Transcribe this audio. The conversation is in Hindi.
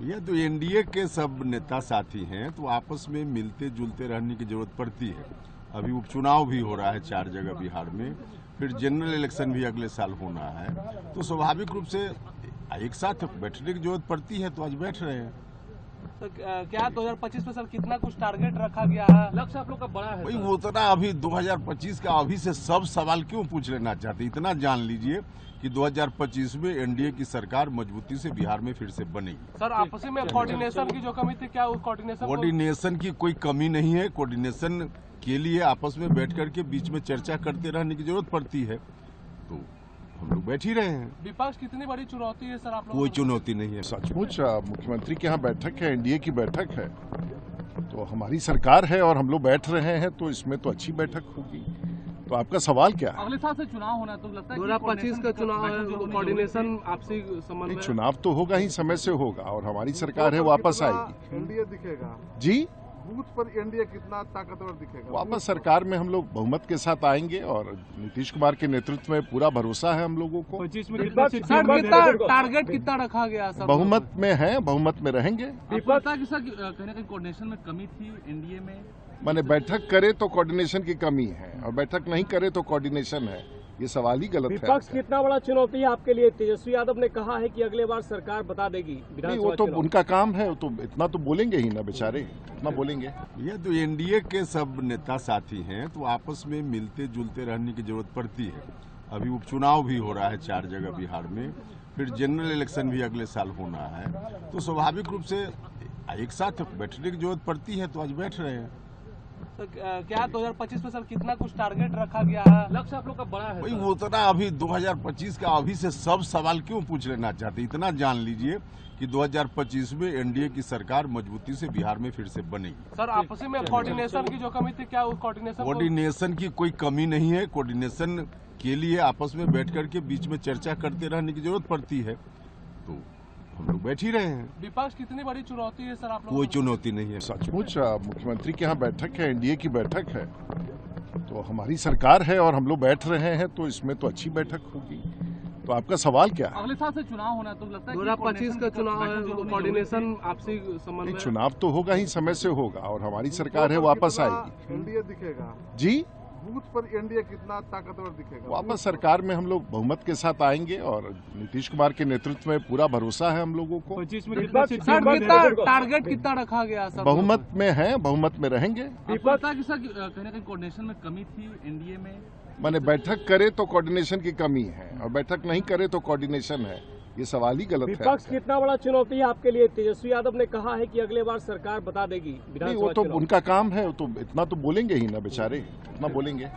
ये तो एनडीए के सब नेता साथी हैं, तो आपस में मिलते जुलते रहने की जरूरत पड़ती है। अभी उपचुनाव भी हो रहा है 4 जगह बिहार में, फिर जनरल इलेक्शन भी अगले साल होना है, तो स्वाभाविक रूप से एक साथ बैठने की जरूरत पड़ती है, तो आज बैठ रहे हैं। तो क्या 2025 में सर कितना कुछ टारगेट रखा गया है? लक्ष्य आप लोग का बड़ा है भाई वो उतना अभी 2025 का अभी से सब सवाल क्यों पूछ लेना चाहते? इतना जान लीजिए कि 2025 में एनडीए की सरकार मजबूती से बिहार में फिर से बनेगी। सर आपसी में कोऑर्डिनेशन की जो कमी थी, क्या उस कोऑर्डिनेशन की कोई कमी नहीं है। कोऑर्डिनेशन के लिए आपस में बैठ करके बीच में चर्चा करते रहने की जरूरत पड़ती है, तो हम लोग बैठ ही रहे हैं। विपक्ष कितनी बड़ी चुनौती है सर आप लोग? कोई चुनौती नहीं है। सचमुच मुख्यमंत्री के यहाँ बैठक है, एनडीए की बैठक है, तो हमारी सरकार है और हम लोग बैठ रहे हैं, तो इसमें तो अच्छी बैठक होगी। तो आपका सवाल क्या है? अगले साल से चुनाव होना है, तो लगता है 2025 का चुनाव है, कोऑर्डिनेशन आपसी समन्वय। चुनाव तो होगा ही, समय से होगा, और हमारी सरकार है वापस आएगी। एनडीए दिखेगा जी, बूथ पर एनडीए कितना ताकतवर दिखेगा? वापस सरकार में हम लोग बहुमत के साथ आएंगे, और नीतीश कुमार के नेतृत्व में पूरा भरोसा है हम लोगों को। 25 में कितना टारगेट कितना रखा गया सर? बहुमत में है, बहुमत में रहेंगे। पता कि सर कहीं ना कहीं कोऑर्डिनेशन में कमी थी एनडीए में। माने बैठक करे तो कोऑर्डिनेशन की कमी है, और बैठक नहीं करे तो कोऑर्डिनेशन है, ये सवाल ही गलत है। विपक्ष कितना बड़ा चुनौती है आपके लिए? तेजस्वी यादव ने कहा है कि अगले बार सरकार बता देगी नहीं, वो तो उनका काम है, वो तो इतना तो बोलेंगे ही ना बेचारे, इतना बोलेंगे। ये तो एनडीए के सब नेता साथी हैं, तो आपस में मिलते जुलते रहने की जरूरत पड़ती है। अभी उपचुनाव भी हो रहा है 4 जगह बिहार में, फिर जनरल इलेक्शन भी अगले साल होना है, तो स्वाभाविक रूप से एक साथ बैठने की जरूरत पड़ती है, तो आज बैठ रहे हैं। तो क्या 2025 में सर कितना कुछ टारगेट रखा गया है? लक्ष्य आप लोग का बड़ा है भाई वो उतना अभी 2025 का अभी से सब सवाल क्यों पूछ लेना चाहते? इतना जान लीजिए कि 2025 में एनडीए की सरकार मजबूती से बिहार में फिर से बनेगी। सर आपसी में कोऑर्डिनेशन की जो कमी थी, क्या उस कोऑर्डिनेशन की कोई कमी नहीं है। कोऑर्डिनेशन के लिए आपस में बैठ करके बीच में चर्चा करते रहने की जरूरत पड़ती है, तो हम लोग बैठ ही रहे हैं। विपक्ष कितनी बड़ी चुनौती है सर आप लोग? कोई चुनौती नहीं है। सचमुच मुख्यमंत्री के यहाँ बैठक है, एनडीए की बैठक है, तो हमारी सरकार है और हम लोग बैठ रहे हैं, तो इसमें तो अच्छी बैठक होगी। तो आपका सवाल क्या है? अगले साल से चुनाव होना है, तो लगता है 2025 का चुनाव है, कोऑर्डिनेशन आपसी समन्वय। चुनाव तो होगा ही, समय से होगा, और हमारी सरकार है वापस आएगी। एनडीए दिखेगा जी, बूथ पर एनडीए कितना ताकतवर दिखेगा? वापस सरकार में हम लोग बहुमत के साथ आएंगे, और नीतीश कुमार के नेतृत्व में पूरा भरोसा है हम लोगों को। 25 में कितना टारगेट कितना रखा गया सर? बहुमत में है, बहुमत में रहेंगे। पता कि सर कहीं ना कहीं कोऑर्डिनेशन में कमी थी एनडीए में। माने बैठक करे तो कोऑर्डिनेशन की कमी है, और बैठक नहीं करे तो कोऑर्डिनेशन है, ये सवाल ही गलत है। विपक्ष कितना बड़ा चुनौती है आपके लिए? तेजस्वी यादव ने कहा है कि अगले बार सरकार बता देगी नहीं, वो तो उनका काम है, वो तो इतना तो बोलेंगे ही ना बेचारे, इतना बोलेंगे।